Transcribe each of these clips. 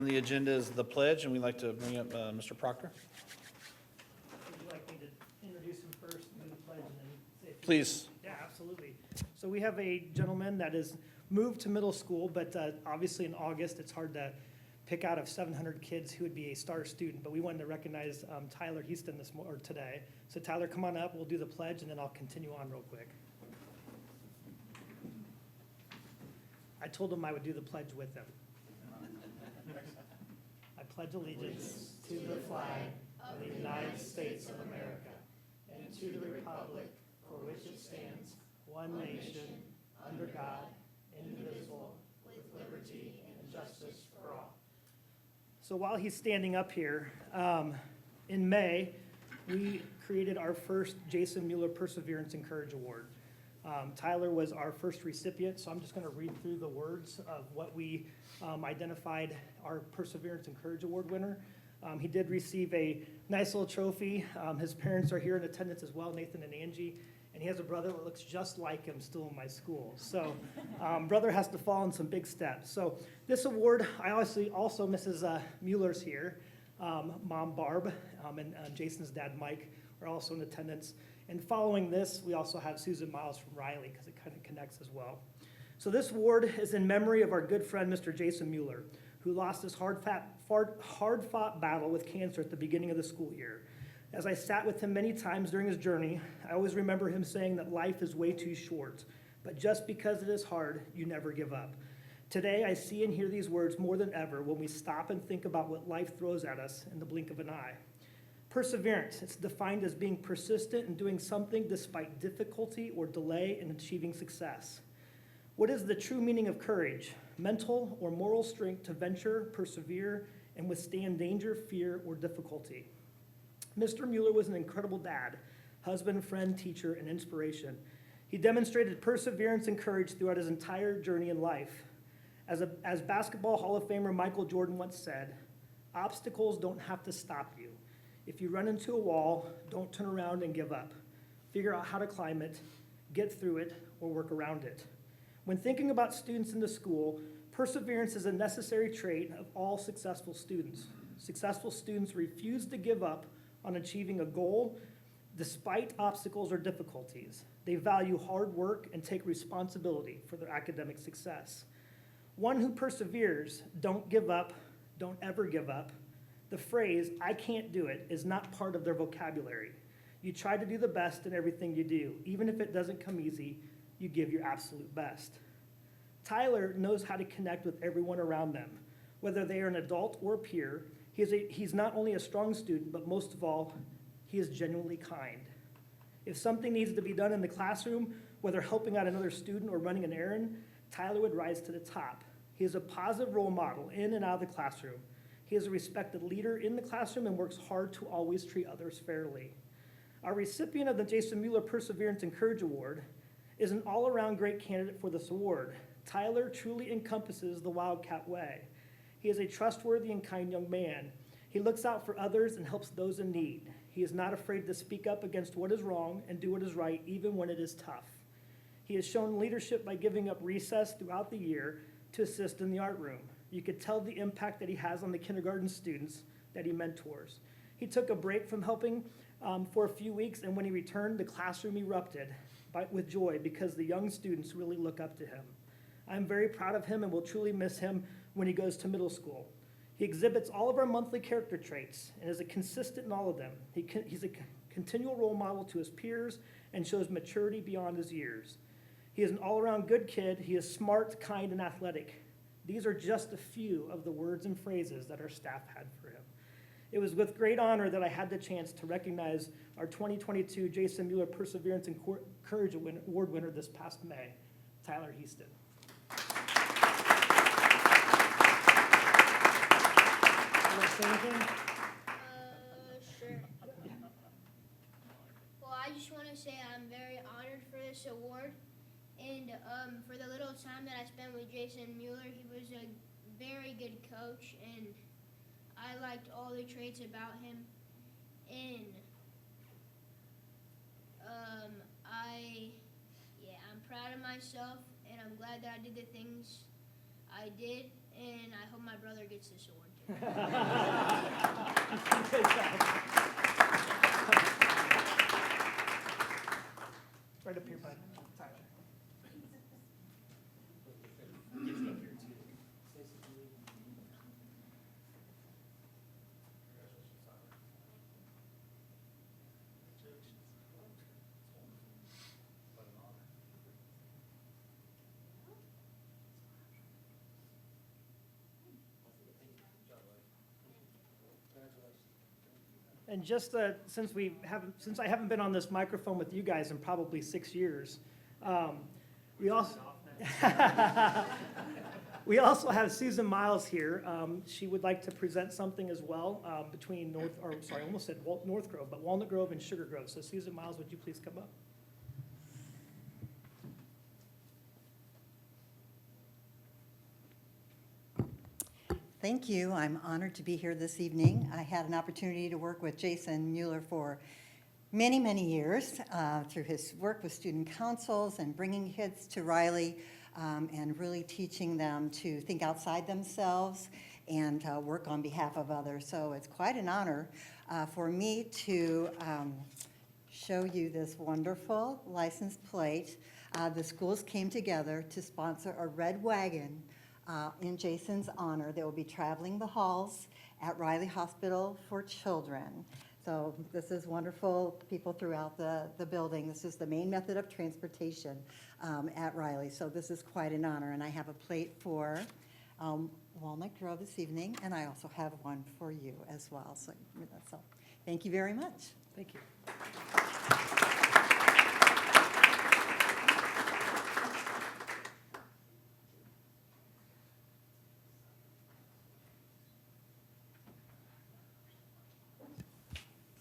The agenda is the pledge, and we'd like to bring up Mr. Proctor. Would you like me to introduce him first, do the pledge, and then say a few Please. Yeah, absolutely. So we have a gentleman that is moved to middle school, but obviously in August, it's hard to pick out of 700 kids who would be a star student, but we wanted to recognize Tyler Houston today. So Tyler, come on up, we'll do the pledge, and then I'll continue on real quick. I told him I would do the pledge with him. I pledge allegiance to the flag of the United States of America and to the republic for which it stands, one nation, under God, indivisible, with liberty and justice for all. So while he's standing up here, in May, we created our first Jason Mueller Perseverance and Courage Award. Tyler was our first recipient, so I'm just going to read through the words of what we identified our Perseverance and Courage Award winner. He did receive a nice little trophy. His parents are here in attendance as well, Nathan and Angie, and he has a brother that looks just like him still in my school. So brother has to fall in some big steps. So this award, I also Mrs. Mueller's here, Mom Barb, and Jason's dad Mike are also in attendance. And following this, we also have Susan Miles from Riley because it kind of connects as well. So this award is in memory of our good friend, Mr. Jason Mueller, who lost his hard-fought battle with cancer at the beginning of the school year. As I sat with him many times during his journey, I always remember him saying that life is way too short, but just because it is hard, you never give up. Today, I see and hear these words more than ever when we stop and think about what life throws at us in the blink of an eye. Perseverance, it's defined as being persistent in doing something despite difficulty or delay in achieving success. What is the true meaning of courage? Mental or moral strength to venture, persevere, and withstand danger, fear, or difficulty. Mr. Mueller was an incredible dad, husband, friend, teacher, and inspiration. He demonstrated perseverance and courage throughout his entire journey in life. As Basketball Hall of Famer Michael Jordan once said, obstacles don't have to stop you. If you run into a wall, don't turn around and give up. Figure out how to climb it, get through it, or work around it. When thinking about students in the school, perseverance is a necessary trait of all successful students. Successful students refuse to give up on achieving a goal despite obstacles or difficulties. They value hard work and take responsibility for their academic success. One who perseveres, don't give up, don't ever give up. The phrase, I can't do it, is not part of their vocabulary. You try to do the best in everything you do. Even if it doesn't come easy, you give your absolute best. Tyler knows how to connect with everyone around them. Whether they are an adult or a peer, he's not only a strong student, but most of all, he is genuinely kind. If something needs to be done in the classroom, whether helping out another student or running an errand, Tyler would rise to the top. He is a positive role model in and out of the classroom. He is a respected leader in the classroom and works hard to always treat others fairly. Our recipient of the Jason Mueller Perseverance and Courage Award is an all-around great candidate for this award. Tyler truly encompasses the Wildcat way. He is a trustworthy and kind young man. He looks out for others and helps those in need. He is not afraid to speak up against what is wrong and do what is right, even when it is tough. He has shown leadership by giving up recess throughout the year to assist in the art room. You could tell the impact that he has on the kindergarten students that he mentors. He took a break from helping for a few weeks, and when he returned, the classroom erupted with joy because the young students really look up to him. I'm very proud of him and will truly miss him when he goes to middle school. He exhibits all of our monthly character traits and is a consistent in all of them. He's a continual role model to his peers and shows maturity beyond his years. He is an all-around good kid. He is smart, kind, and athletic. These are just a few of the words and phrases that our staff had for him. It was with great honor that I had the chance to recognize our 2022 Jason Mueller Perseverance and Courage Award winner this past May, Tyler Houston. You want to say anything? Sure. Well, I just want to say I'm very honored for this award. And for the little time that I spent with Jason Mueller, he was a very good coach, and I liked all the traits about him. And I'm proud of myself, and I'm glad that I did the things I did. and I hope my brother gets this award too. Good job. Right up here, bud. Tyler. And just since I haven't been on this microphone with you guys in probably 6 years, we also we also have Susan Miles here. She would like to present something as well between I almost said North Grove, but Walnut Grove and Sugar Grove. So Susan Miles, would you please come up? Thank you. I'm honored to be here this evening. I had an opportunity to work with Jason Mueller for many, many years through his work with student councils and bringing kids to Riley and really teaching them to think outside themselves and work on behalf of others. So it's quite an honor for me to show you this wonderful license plate. The schools came together to sponsor a red wagon in Jason's honor. They will be traveling the halls at Riley Hospital for Children. So this is wonderful, people throughout the building. This is the main method of transportation at Riley. So this is quite an honor. And I have a plate for Walnut Grove this evening, and I also have one for you as well. So thank you very much. Thank you.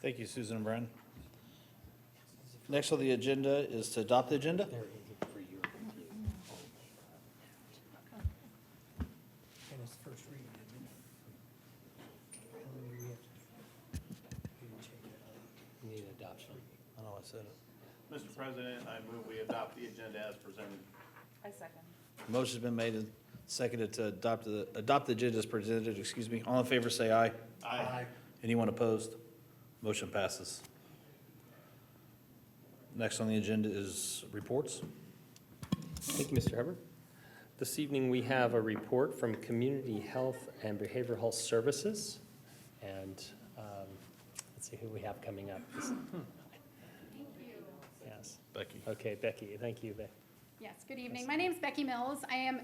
Thank you, Susan and Brian. Next on the agenda is to adopt the agenda. And it's first reading, isn't it? Need adoption. I know I said it. Mr. President, I move we adopt the agenda as presented. I second. Motion's been made and seconded to adopt the agenda as presented, excuse me. All in favor, say aye. Aye. Anyone opposed? Motion passes. Next on the agenda is reports. Thank you, Mr. Hubbard. This evening, we have a report from Community Health and Behavioral Health Services. And let's see who we have coming up. Thank you. Yes. Becky. Okay, Becky, thank you. Yes, good evening. My name is Becky Mills. I am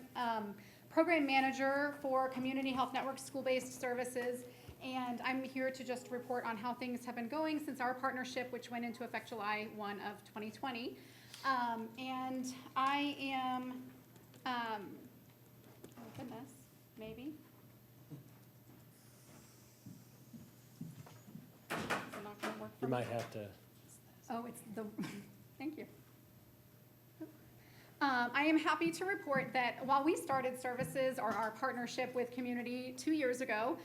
Program Manager for Community Health Network School-Based Services, and I'm here to just report on how things have been going since our partnership, which went into effect July 1 of 2020. And I am, oh goodness, maybe. Is it not gonna work for You me? might have to, Oh, it's the, thank you. I am happy to report that while we started services or our partnership with Community 2 years ago,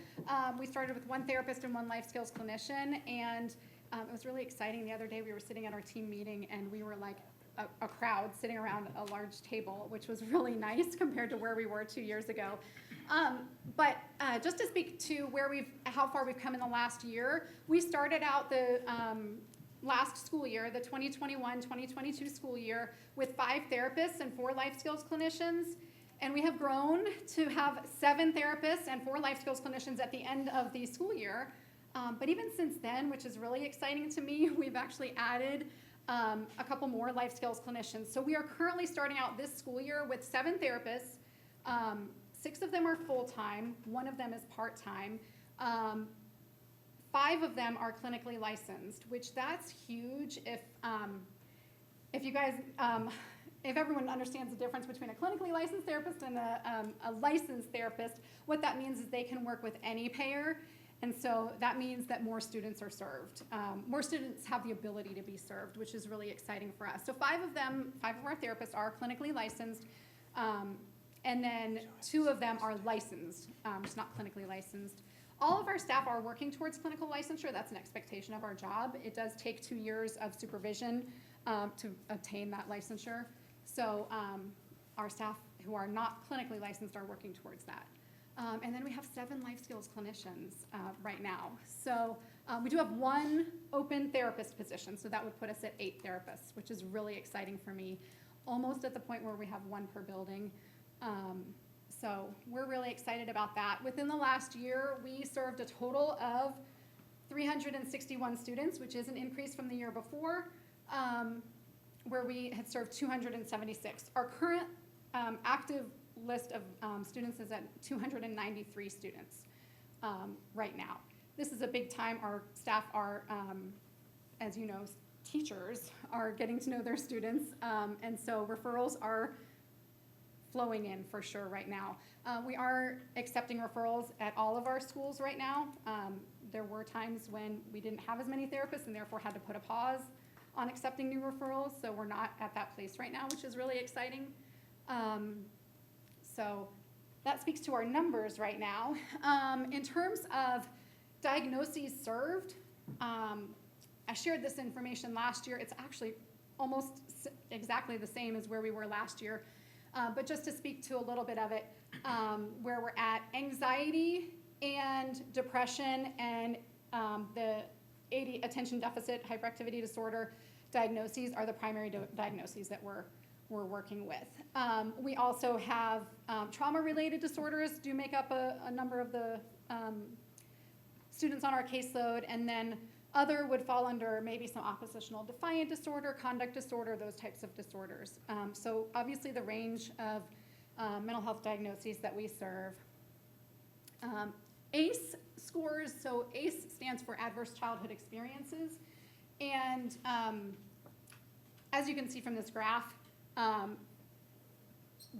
we started with one therapist and one life skills clinician, and it was really exciting. The other day we were sitting at our team meeting and we were like a crowd sitting around a large table, which was really nice compared to where we were 2 years ago. But just to speak to how far we've come in the last year, we started out the last school year, the 2021-2022 school year, with 5 therapists and 4 life skills clinicians. And we have grown to have 7 therapists and 4 life skills clinicians at the end of the school year. But even since then, which is really exciting to me, we've actually added a couple more life skills clinicians. So we are currently starting out this school year with 7 therapists. 6 of them are full-time, 1 of them is part-time. 5 of them are clinically licensed, which that's huge if you guys, if everyone understands the difference between a clinically licensed therapist and a licensed therapist. What that means is they can work with any payer, and so that means that more students are served. More students have the ability to be served, which is really exciting for us. So 5 of our therapists are clinically licensed, and then 2 of them are licensed, just not clinically licensed. All of our staff are working towards clinical licensure. That's an expectation of our job. It does take 2 years of supervision to obtain that licensure. So our staff who are not clinically licensed are working towards that. And then we have 7 life skills clinicians right now. So we do have 1 open therapist position, so that would put us at 8 therapists, which is really exciting for me. Almost at the point where we have 1 per building. So we're really excited about that. Within the last year, we served a total of 361 students, which is an increase from the year before, where we had served 276. Our current active list of students is at 293 students right now. This is a big time. Our staff are, as you know, teachers are getting to know their students, and so referrals are flowing in for sure right now. We are accepting referrals at all of our schools right now. There were times when we didn't have as many therapists and therefore had to put a pause on accepting new referrals, so we're not at that place right now, which is really exciting. So that speaks to our numbers right now. In terms of diagnoses served, I shared this information last year. It's actually almost exactly the same as where we were last year. But just to speak to a little bit of it, where we're at, anxiety and depression and the AD, attention deficit hyperactivity disorder diagnoses are the primary diagnoses that we're working with. We also have trauma-related disorders do make up a number of the students on our caseload, and then other would fall under maybe some oppositional defiant disorder, conduct disorder, those types of disorders. So obviously the range of mental health diagnoses that we serve. ACE scores, so ACE stands for Adverse Childhood Experiences. And as you can see from this graph,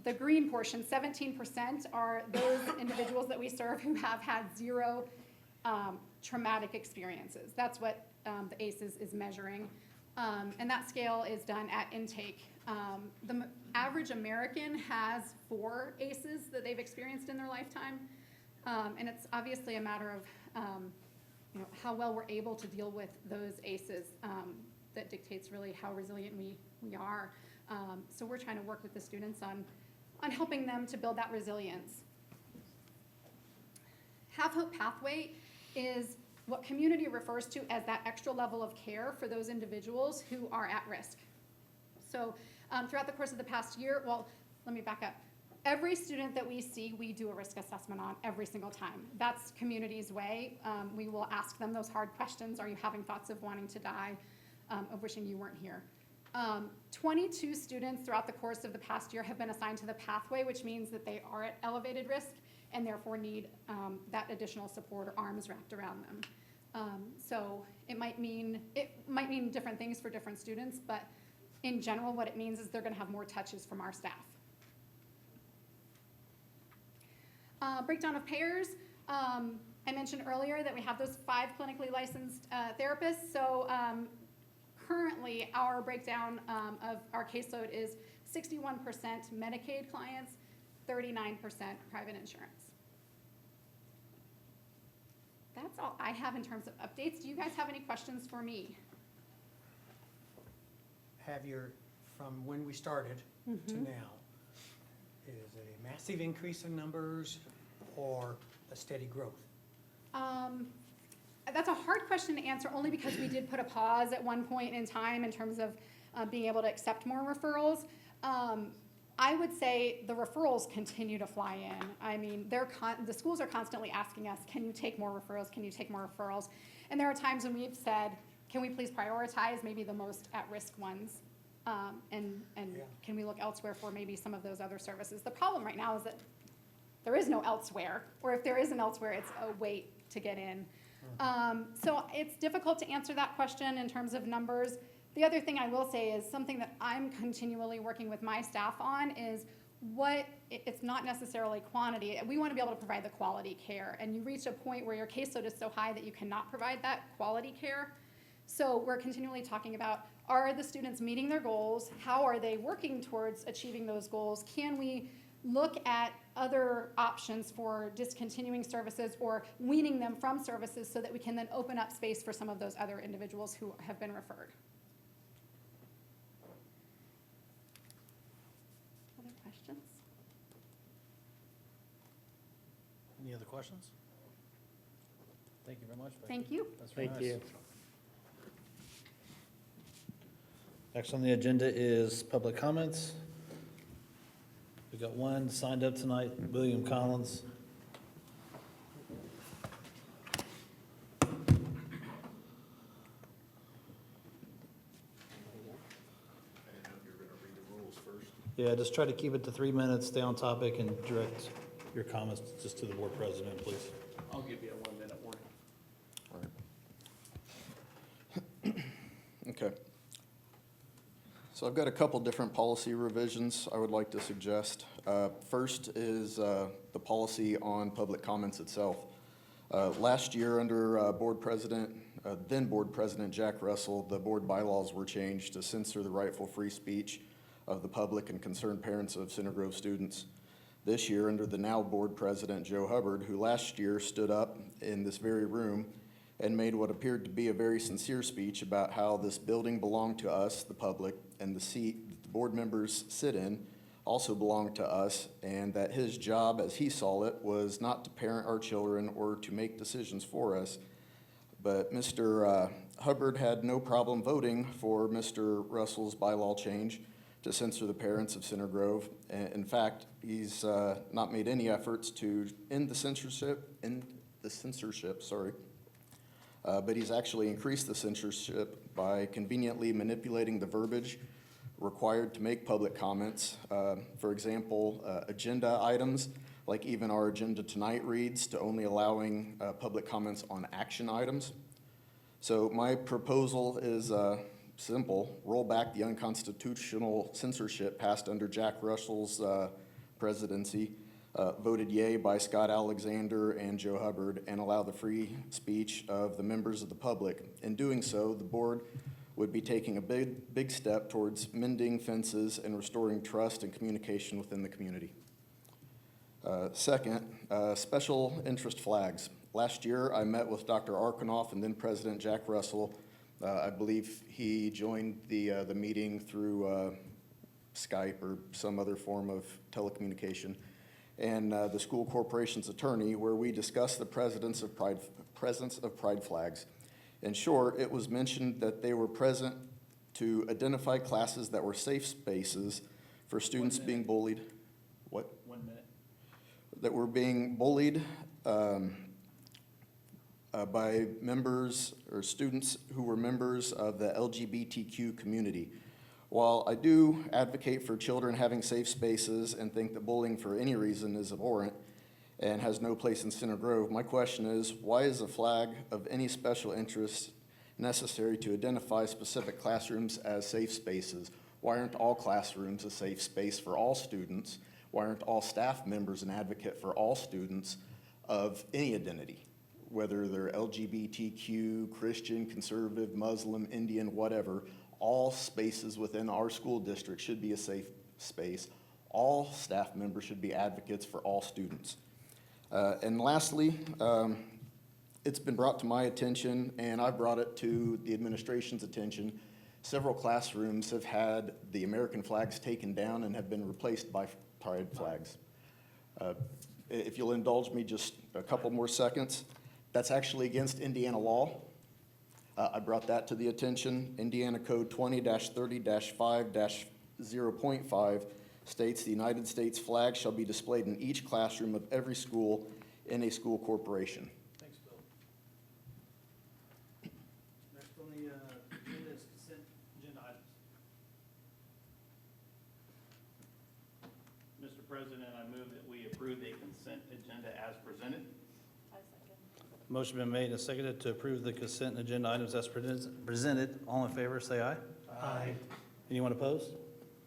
the green portion, 17% are those individuals that we serve who have had 0 traumatic experiences. That's what the ACE is measuring. And that scale is done at intake. The average American has 4 ACEs that they've experienced in their lifetime. And it's obviously a matter of how well we're able to deal with those ACEs that dictates really how resilient we are. So we're trying to work with the students on helping them to build that resilience. Have Hope Pathway is what community refers to as that extra level of care for those individuals who are at risk. So throughout the course of the past year, well, let me back up. Every student that we see, we do a risk assessment on every single time. That's community's way. We will ask them those hard questions. Are you having thoughts of wanting to die, of wishing you weren't here? 22 students throughout the course of the past year have been assigned to the pathway, which means that they are at elevated risk and therefore need that additional support or arms wrapped around them. So it might mean different things for different students, but in general, what it means is they're gonna have more touches from our staff. Breakdown of payers. I mentioned earlier that we have those 5 clinically licensed therapists. So currently our breakdown of our caseload is 61% Medicaid clients, 39% private insurance. That's all I have in terms of updates. Do you guys have any questions for me? Have your, from when we started to now, is it a massive increase in numbers or a steady growth? That's a hard question to answer only because we did put a pause at one point in time in terms of being able to accept more referrals. I would say the referrals continue to fly in. I mean, the schools are constantly asking us, can you take more referrals? Can you take more referrals? And there are times when we've said, can we please prioritize maybe the most at-risk ones? And can we look elsewhere for maybe some of those other services? The problem right now is that there is no elsewhere, or if there is an elsewhere, it's a wait to get in. So it's difficult to answer that question in terms of numbers. The other thing I will say is something that I'm continually working with my staff on is it's not necessarily quantity. We want to be able to provide the quality care, and you reach a point where your caseload is so high that you cannot provide that quality care. So we're continually talking about, are the students meeting their goals? How are they working towards achieving those goals? Can we look at other options for discontinuing services or weaning them from services so that we can then open up space for some of those other individuals who have been referred? Other questions? Any other questions? Thank you very much, Becky. Thank you. That's very Thank nice. you. Next on the agenda is public comments. We got one signed up tonight, William Collins. Yeah, just try to keep it to 3 minutes, stay on topic, and direct your comments just to the board president, please. I'll give you a 1-minute warning. Okay. So I've got a couple different policy revisions I would like to suggest. First is the policy on public comments itself. Last year, under then Board President Jack Russell, the board bylaws were changed to censor the rightful free speech of the public and concerned parents of Center Grove students. This year, under the now Board President Joe Hubbard, who last year stood up in this very room and made what appeared to be a very sincere speech about how this building belonged to us, the public, and the seat that the board members sit in also belonged to us, and that his job, as he saw it, was not to parent our children or to make decisions for us. But Mr. Hubbard had no problem voting for Mr. Russell's bylaw change to censor the parents of Center Grove. In fact, he's not made any efforts to end the censorship, but he's actually increased the censorship by conveniently manipulating the verbiage required to make public comments. For example, agenda items, like even our agenda tonight reads, to only allowing public comments on action items. So my proposal is simple: roll back the unconstitutional censorship passed under Jack Russell's presidency, voted yea by Scott Alexander and Joe Hubbard, and allow the free speech of the members of the public. In doing so, the board would be taking a big step towards mending fences and restoring trust and communication within the community. Second, special interest flags. Last year, I met with Dr. Arkanoff and then President Jack Russell. I believe he joined the meeting through Skype or some other form of telecommunication, and the school corporation's attorney, where we discussed the presence of pride flags. In short, it was mentioned that they were present to identify classes that were safe spaces for students being bullied. What? 1 minute. That were being bullied by members or students who were members of the LGBTQ community. While I do advocate for children having safe spaces and think that bullying for any reason is abhorrent and has no place in Center Grove, my question is, why is a flag of any special interest necessary to identify specific classrooms as safe spaces? Why aren't all classrooms a safe space for all students? Why aren't all staff members an advocate for all students of any identity, whether they're LGBTQ, Christian, conservative, Muslim, Indian, whatever? All spaces within our school district should be a safe space. All staff members should be advocates for all students. And lastly, it's been brought to my attention, and I've brought it to the administration's attention. Several classrooms have had the American flags taken down and have been replaced by pride flags. If you'll indulge me just a couple more seconds, that's actually against Indiana law. I brought that to the attention. Indiana Code 20-30-5-0.5 states the United States flag shall be displayed in each classroom of every school in a school corporation. Thanks, Bill. Next on the agenda is consent agenda items. Mr. President, I move that we approve the consent agenda as presented. Motion been made and seconded to approve the consent agenda items as presented. All in favor, say aye. Aye. Anyone opposed?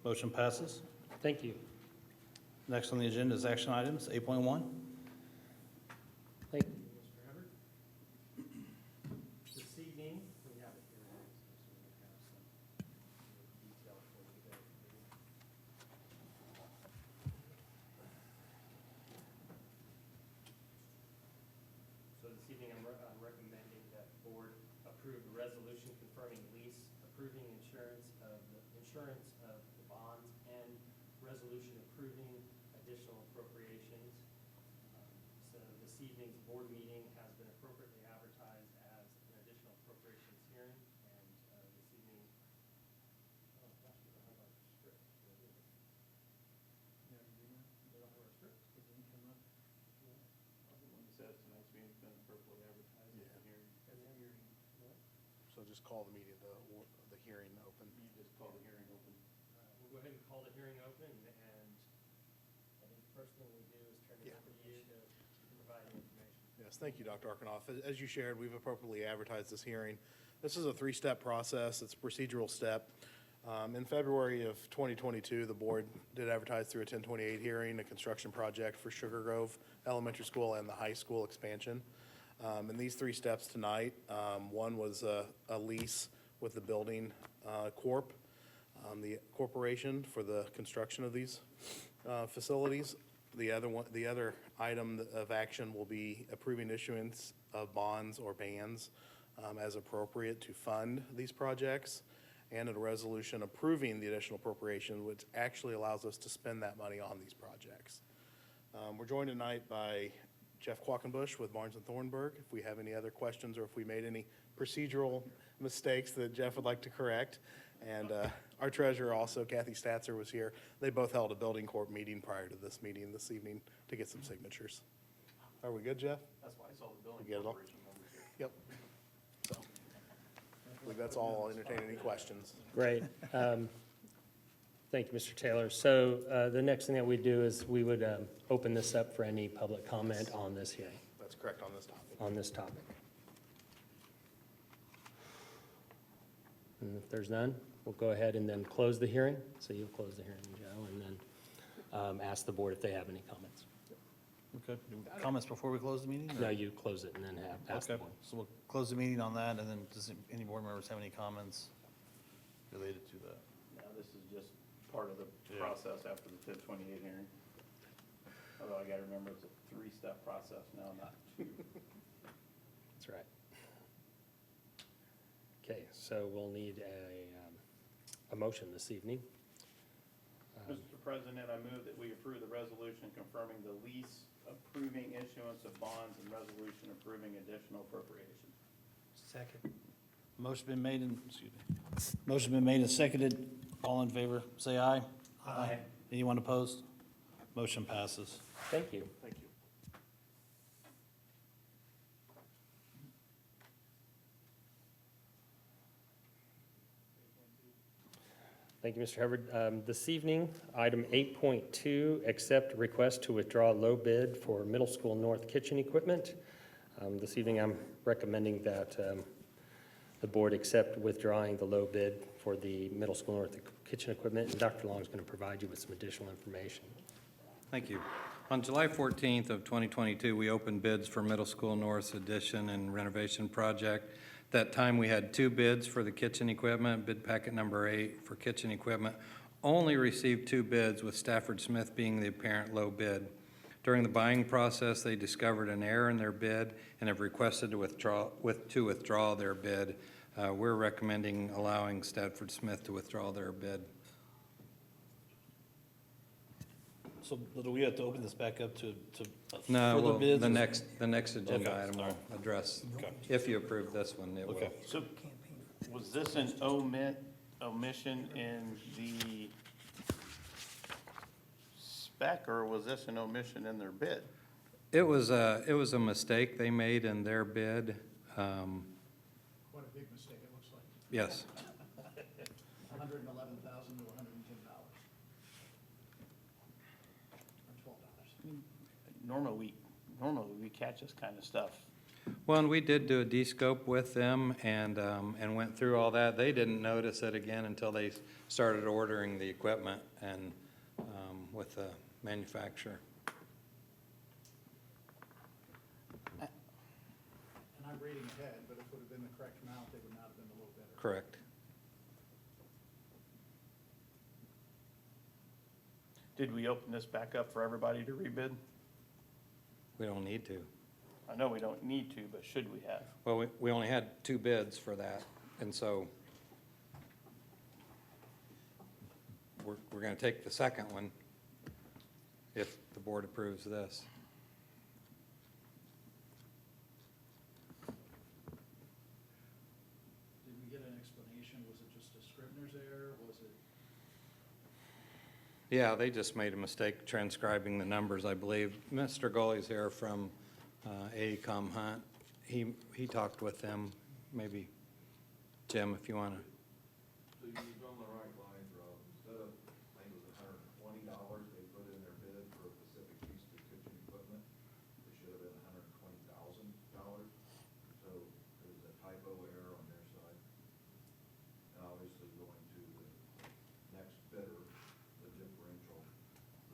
Motion passes. Thank you. Next on the agenda is action items, 8.1. Thank you, Mr. Hubbard. This evening, we have it here next, so we have some detail for you to go through. So this evening, I'm recommending that the board approve the resolution confirming lease, approving insurance of the bonds, and resolution approving additional appropriations. So this evening's board meeting has been appropriately advertised as an additional appropriations hearing, and this evening, oh gosh, we don't have our script. They don't have our script? It didn't come up. The one that says tonight's meeting's been appropriately advertised as a hearing. As a hearing, what? So just call the meeting, the hearing open. You just call the hearing open. We'll go ahead and call the hearing open, and I think the first thing we do is turn it over to you to provide the information. Yes, thank you, Dr. Arkanoff. As you shared, we've appropriately advertised this hearing. This is a three-step process. It's a procedural step. In February of 2022, the board did advertise through a 1028 hearing, a construction project for Sugar Grove Elementary School and the high school expansion. And these three steps tonight, one was a lease with the building corp, the corporation for the construction of these facilities. The other item of action will be approving issuance of bonds or bans as appropriate to fund these projects, and a resolution approving the additional appropriation, which actually allows us to spend that money on these projects. We're joined tonight by Jeff Quackenbush with Barnes and Thornburg. If we have any other questions or if we made any procedural mistakes that Jeff would like to correct. And our treasurer also, Kathy Statzer, was here. They both held a building corp meeting prior to this meeting this evening to get some signatures. Are we good, Jeff? That's why I saw the building We get it all? corporation numbers here. Yep. So, I believe that's all. I'll entertain any questions. Great. Thank you, Mr. Taylor. So the next thing that we do is we would open this up for any public comment on this hearing, That's correct on this topic. on this topic. And if there's none, we'll go ahead and then close the hearing. So you'll close the hearing, Joe, and then ask the board if they have any comments. Okay. Comments before we close the meeting? or- No, you close it and then ask the Okay, board. so we'll close the meeting on that, and then does any board members have any comments related to that? Now, this is just part of the process after the 1028 hearing. Although I gotta remember, it's a three-step process now, not two. That's right. Okay, so we'll need a motion this evening. Mr. President, I move that we approve the resolution confirming the lease, approving issuance of bonds, and resolution approving additional appropriation. Second. Motion been made and, excuse me. Motion been made and seconded. All in favor, say aye. Aye. Anyone opposed? Motion passes. Thank you. Thank you. Thank you, Mr. Hubbard. This evening, item 8.2, accept request to withdraw low bid for middle school north kitchen equipment. This evening, I'm recommending that the board accept withdrawing the low bid for the middle school north kitchen equipment, and Dr. Long is going to provide you with some additional information. Thank you. On July 14th of 2022, we opened bids for Middle School North's addition and renovation project. At that time, we had 2 bids for the kitchen equipment. Bid packet number 8 for kitchen equipment only received 2 bids, with Stafford Smith being the apparent low bid. During the buying process, they discovered an error in their bid and have requested to withdraw their bid. We're recommending allowing Stafford Smith to withdraw their bid. So do we have to open this back up to No, further well, bids? the next agenda Okay, item all will address, Okay. if you approve this one, it will. Okay. So, was this an omission in the spec, or was this an omission in their bid? It was a mistake they made in their bid. What a big mistake it looks like. Yes, $111,000 to $110. Or $12. Normally we catch this kind of stuff. well, and we did do a D-scope with them and went through all that. They didn't notice it again until they started ordering the equipment and with the manufacturer. And I'm reading ahead, but if it would have been the correct amount, they would not have been a little better. Correct. Did we open this back up for everybody to rebid? We don't need to. I know we don't need to, but should we have? Well, we only had 2 bids for that, and so we're going to take the second one if the board approves this. just a Scrivener's error? Was it? Yeah, they just made a mistake transcribing the numbers, I believe. Mr. Gully's here from AECom Hunt. He talked with them. Maybe, Jim, if you want to. So you was on the right lines, Rob. Instead of, I think it was $120 they put in their bid for Pacific East kitchen equipment, it should have been $120,000. So there's a typo error on their side. And obviously going to the next bidder, the differential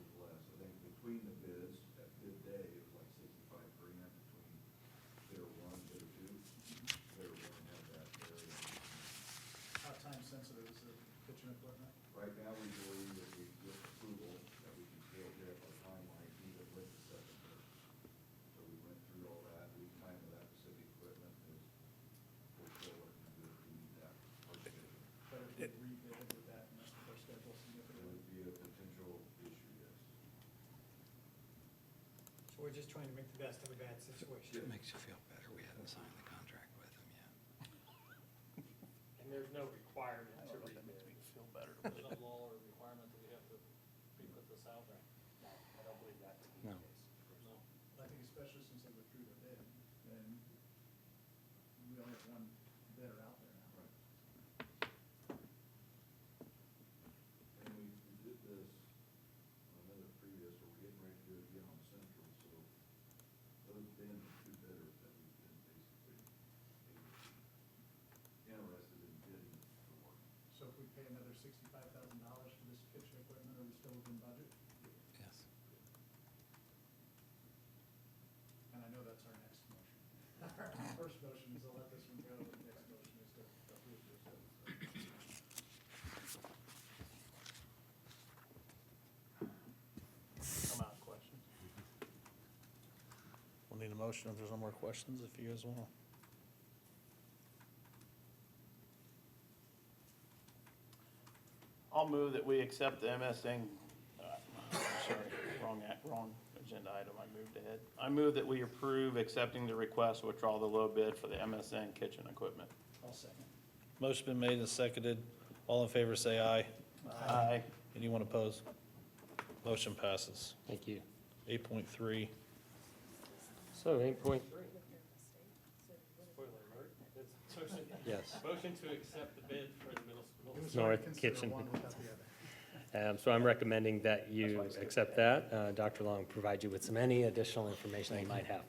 was less. I think between the bids, at bid day, it was like 65 grand between bidder one, bidder two. Bidder one had that area. How time sensitive is the kitchen equipment? Right now, we believe that we get approval, that we can still hit our timeline even with the second bid. So we went through all that, lead time of that Pacific equipment is, we're still looking good to meet that first bid. But if we rebid, would that mess with our schedule It significantly? would be a potential issue, yes. So we're just trying to make the best of a bad situation. It makes you feel better. We haven't signed the contract with them yet. And there's no requirement to rebid. Feel better. There's no law or requirement that we have to pre-put this out there. No, I don't believe that to be No. the case. No. I think especially since they withdrew their bid, and we only have one bidder out there now. Right. And we did this on another previous, or we're getting ready to do it again on Central, so those been the two bidders that we've been basically interested in bidding the work. So if we pay another $65,000 for this kitchen equipment, are we still within budget? Yes. And I know that's our next motion. Our first motion is to let this one go, the next motion is to approve this. I'm out of questions. We'll need a motion if there's no more questions, if you guys want. I'll move that we accept the MSN, sorry, wrong agenda item, I moved ahead. I move that we approve accepting the request to withdraw the low bid for the MSN kitchen equipment. I'll second. Motion been made and seconded. All in favor, say aye. Aye. Anyone opposed? Motion passes. Thank you. 8.3. So 8.3. Spoiler alert. Yes. Motion to accept the bid for the middle school. It was hard to North consider kitchen. one without the other. So I'm recommending that you accept that. Dr. Long provide you with any additional information that you might have.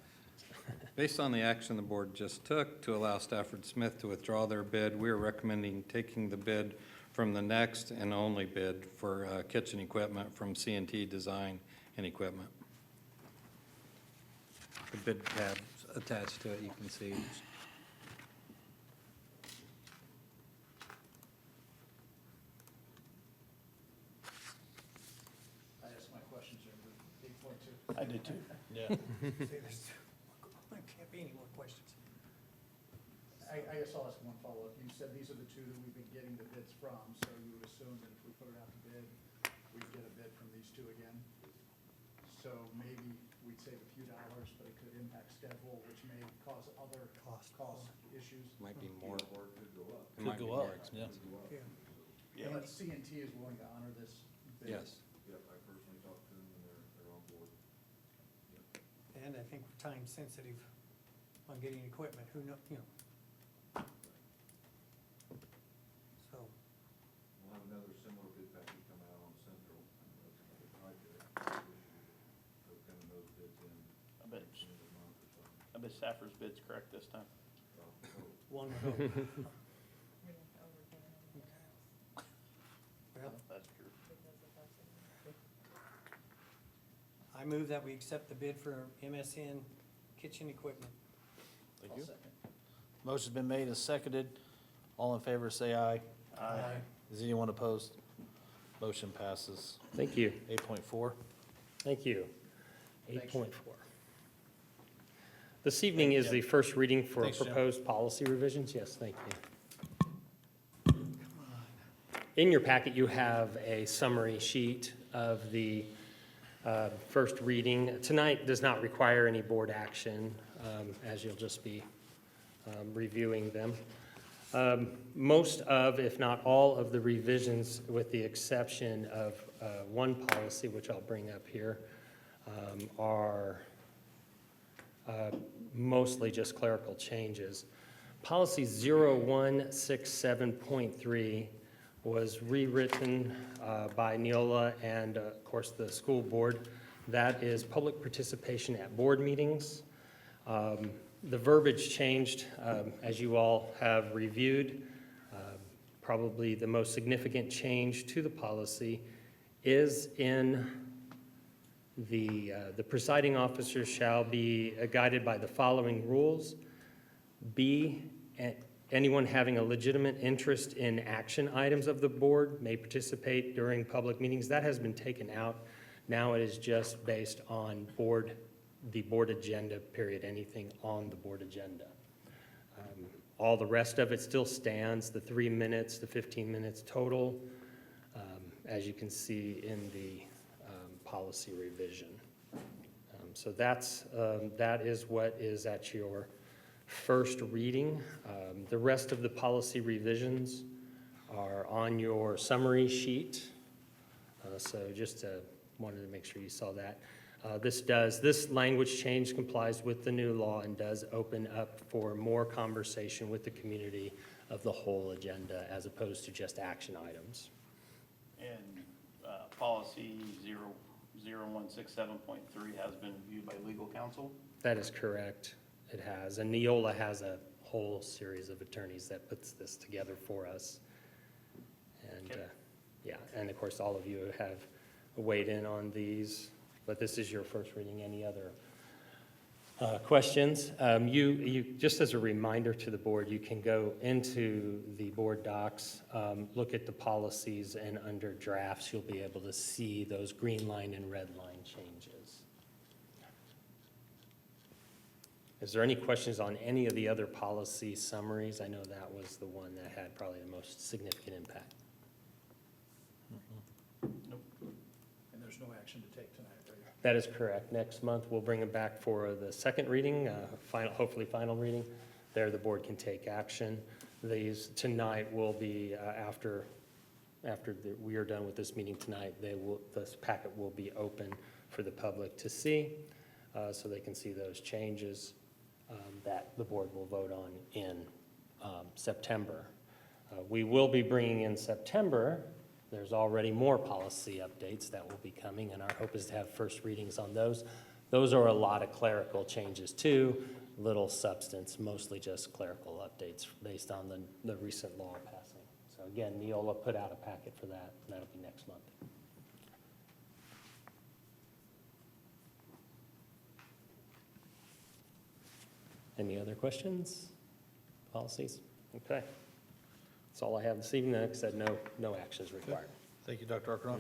Based on the action the board just took to allow Stafford Smith to withdraw their bid, we are recommending taking the bid from the next and only bid for kitchen equipment from C&T Design and Equipment. The bid tab's attached to it, you can see. I asked my questions here, but 8.2. I did too. Yeah. There can't be any more questions. I guess I'll ask one follow-up. You said these are the two that we've been getting the bids from, so you would assume that if we put it out to bid, we'd get a bid from these two again? So maybe we'd save a few dollars, but it could impact schedule, which may cause other cost issues. Might be more, Or it could go up. it might be go more up, yeah. expensive. Yeah. And C&T is willing to honor this bid? Yes. Yep, I personally talked to them and they're on board. And I think we're time sensitive on getting equipment, who know, you know. So, We'll have another similar bid package come out on Central. I know it's another project issue. So kind of those bids in I bet, the end of the month or something. I bet Stafford's bid's correct this time. So, one would hope. Well, That's true. I move that we accept the bid for MSN kitchen equipment. Thank you. Motion's been made and seconded. All in favor, say aye. Aye. Is anyone opposed? Motion passes. Thank you. 8.4. Thank you. 8.4. This evening is the first reading for Thanks, Jim. proposed policy revisions. Yes, thank you. In your packet, you have a summary sheet of the first reading. Tonight does not require any board action, as you'll just be reviewing them. Most of, if not all of the revisions, with the exception of one policy, which I'll bring up here, are mostly just clerical changes. Policy 0167.3 was rewritten by Neola and, of course, the school board. That is public participation at board meetings. The verbiage changed, as you all have reviewed. Probably the most significant change to the policy is in the presiding officer shall be guided by the following rules. B, anyone having a legitimate interest in action items of the board may participate during public meetings. That has been taken out. Now it is just based on the board agenda, period, anything on the board agenda. All the rest of it still stands, the 3 minutes, the 15 minutes total, as you can see in the policy revision. So that is what is at your first reading. The rest of the policy revisions are on your summary sheet. So just wanted to make sure you saw that. This language change complies with the new law and does open up for more conversation with the community of the whole agenda as opposed to just action items. And policy 0167.3 has been reviewed by legal counsel. That is correct. It has. And Neola has a whole series of attorneys that puts this together for us. And Okay. yeah, and of course, all of you have weighed in on these, but this is your first reading. Any other questions? You just as a reminder to the board, you can go into the board docs, look at the policies, and under drafts, you'll be able to see those green line and red line changes. Is there any questions on any of the other policy summaries? I know that was the one that had probably the most significant impact. And there's no action to take tonight, right? That is correct. Next month, we'll bring it back for the second reading, hopefully final reading. There, the board can take action. These tonight will be, after we are done with this meeting tonight, this packet will be open for the public to see, so they can see those changes that the board will vote on in September. We will be bringing in September. There's already more policy updates that will be coming, and our hope is to have first readings on those. Those are a lot of clerical changes too, little substance, mostly just clerical updates based on the recent law passing. So again, Neola put out a packet for that, and that'll be next month. Any other questions? Policies? Okay. That's all I have this evening. Like I said, no actions required. Thank you, Dr. Arkaroff.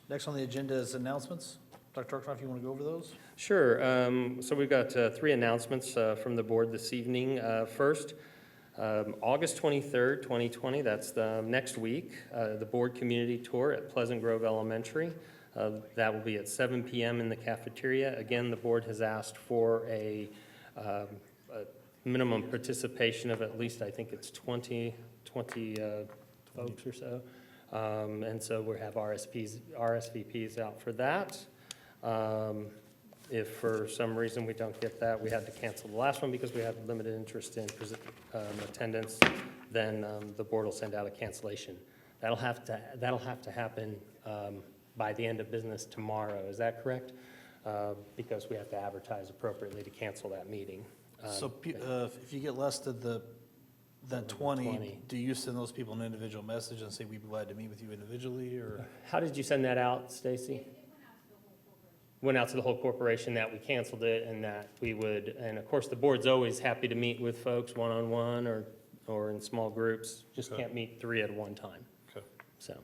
Next on the agenda is announcements. Dr. Arkaroff, you want to go over those? Sure. So we've got 3 announcements from the board this evening. First, August 23rd, 2020, that's the next week, the board community tour at Pleasant Grove Elementary. That will be at 7 p.m. in the cafeteria. Again, the board has asked for a minimum participation of at least, I think it's 20 folks or so. And so we have RSVPs out for that. If for some reason we don't get that, we had to cancel the last one because we had limited interest in attendance, then the board will send out a cancellation. That'll have to happen by the end of business tomorrow. Is that correct? Because we have to advertise appropriately to cancel that meeting. So if you get less than 20, do you send those people an individual message and say, we'd be glad to meet with you individually, or? How did you send that out, Stacy? Went out to the whole corporation that we canceled it and that we would, and of course, the board's always happy to meet with folks one-on-one or in small groups, just Okay. can't meet 3 at one time. Okay. So,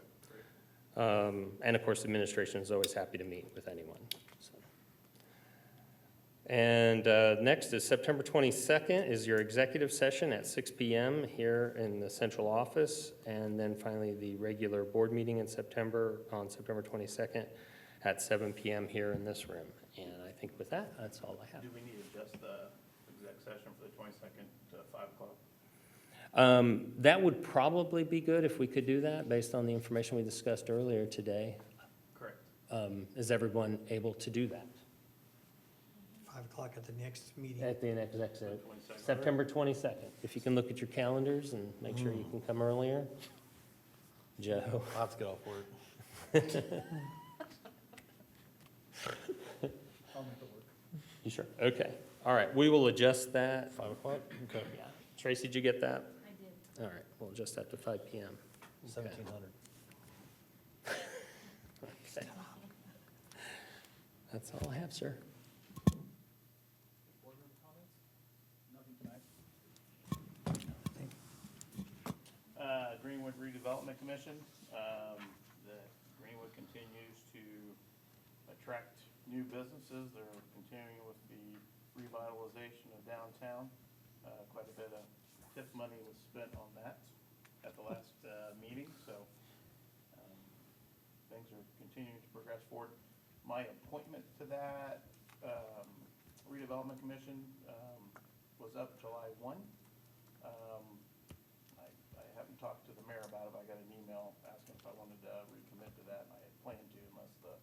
and of course, administration is always happy to meet with anyone. So. And next is September 22nd is your executive session at 6 p.m. here in the central office. And then finally, the regular board meeting in September, on September 22nd at 7 p.m. here in this room. And I think with that, that's all I have. Do we need to adjust the exec session for the 22nd to 5 o'clock? That would probably be good if we could do that, based on the information we discussed earlier today. Correct. Is everyone able to do that? 5 o'clock at the next meeting. At the next, September 22nd. If you can look at your calendars and make sure you can come earlier. Joe? I'll have to get off work. You sure? Okay. All right, we will adjust that. 5 o'clock? Okay. Yeah. Tracy, did you get that? I did. All right, we'll adjust that to 5 PM. Okay. 1700. Okay. That's all I have, sir. Greenwood Redevelopment Commission, the Greenwood continues to attract new businesses. They're continuing with the revitalization of downtown. Quite a bit of TIF money was spent on that at the last meeting, so things are continuing to progress forward. My appointment to that redevelopment commission was up July 1. I haven't talked to the mayor about it, but I got an email asking if I wanted to recommit to that, and I had planned to unless the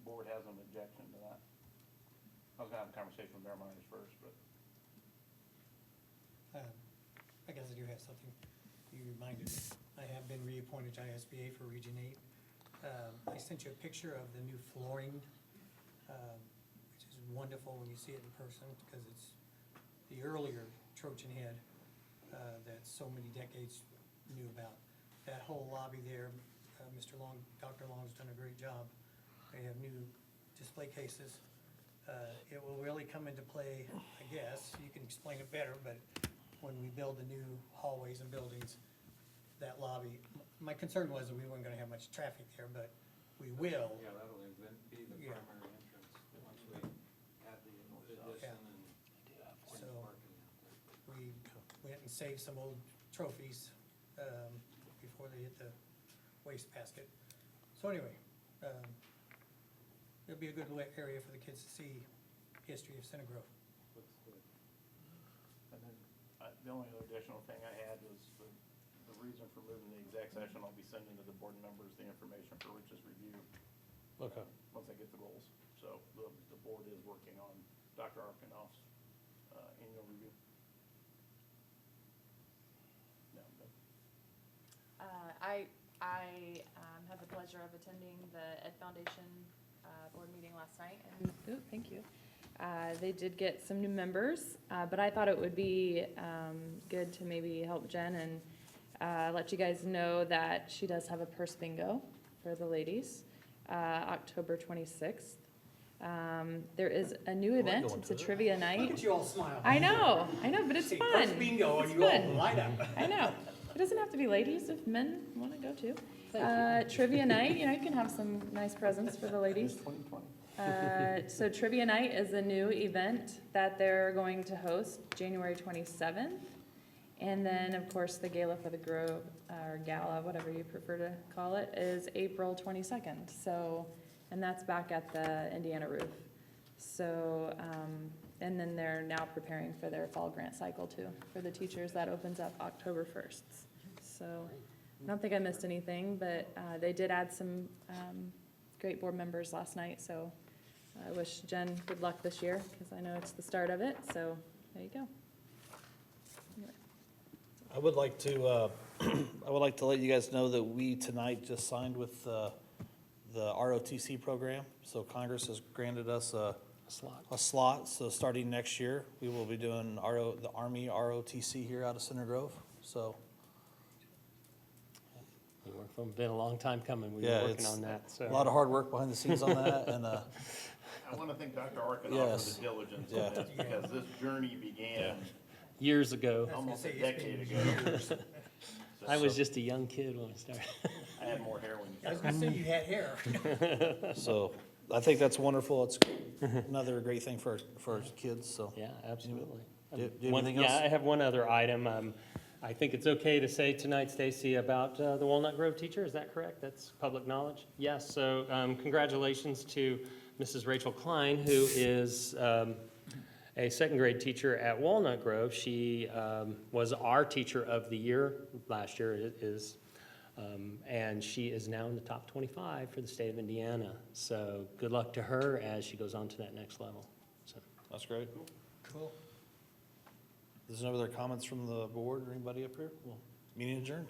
board has an objection to that. I was gonna have a conversation with Mayor Myers first, but I guess I do have something. You reminded me. I have been reappointed to ISBA for Region 8. I sent you a picture of the new flooring, which is wonderful when you see it in person, because it's the earlier Trojan head that so many decades knew about. That whole lobby there, Mr. Long, Dr. Long's done a great job. They have new display cases. It will really come into play, I guess, you can explain it better, but when we build the new hallways and buildings, that lobby, my concern was that we weren't gonna have much traffic there, but we will. Yeah, that'll be the Yeah. primary entrance, once we add the addition and So we went and saved some old trophies before they hit the waste basket. So anyway, it'll be a good area for the kids to see history of Center Grove. and then the only other additional thing I had was the reason for moving the exec session. I'll be sending to the board members the information for Rich's review Okay. once I get the goals. So the board is working on Dr. Arkanoff's annual review. No, but I had the pleasure of attending the Ed Foundation board meeting last night, and, thank you. They did get some new members, but I thought it would be good to maybe help Jen and let you guys know that she does have a purse bingo for the ladies, October 26th. There is a new event, it's a trivia night. Look at you all smile. I know, but it's See, fun. first bingo and It's you all fun. light up. I know. It doesn't have to be ladies if men want to go too. Trivia night, you can have some nice presents for the ladies. 2020. So trivia night is a new event that they're going to host January 27th. And then, of course, the Gala for the Grove, or Gala, whatever you prefer to call it, is April 22nd. So, and that's back at the Indiana Roof. So, and then they're now preparing for their fall grant cycle too, for the teachers. That opens up October 1st. So I don't think I missed anything, but they did add some great board members last night. So I wish Jen good luck this year, because I know it's the start of it. So there you go. I would like to, let you guys know that we tonight just signed with the ROTC program. So Congress has granted us a slot. So starting next year, we will be doing the Army ROTC here out of Center Grove. So It's been a long time coming. We've yeah, been working it's on that. So. a lot of hard work behind the scenes on that, and I want to thank Dr. Arkanoff Yes. for the diligence Yeah. on this, because this journey began Years ago. almost a I was gonna say, decade it's ago. been years. I was just a young kid when I started. I had more hair when you I was gonna say you had hair. so I think that's wonderful. It's another great thing for our kids. So Yeah, absolutely. Do you have anything Yeah, else? I have one other item. I think it's okay to say tonight, Stacy, about the Walnut Grove teacher. Is that correct? That's public knowledge? Yes, so congratulations to Mrs. Rachel Klein, who is a second grade teacher at Walnut Grove. She was our teacher of the year last year, it is, and she is now in the top 25 for the state of Indiana. So good luck to her as she goes on to that next level. So. That's great. Cool. There's no other comments from the board or anybody up here? Well, meeting adjourned.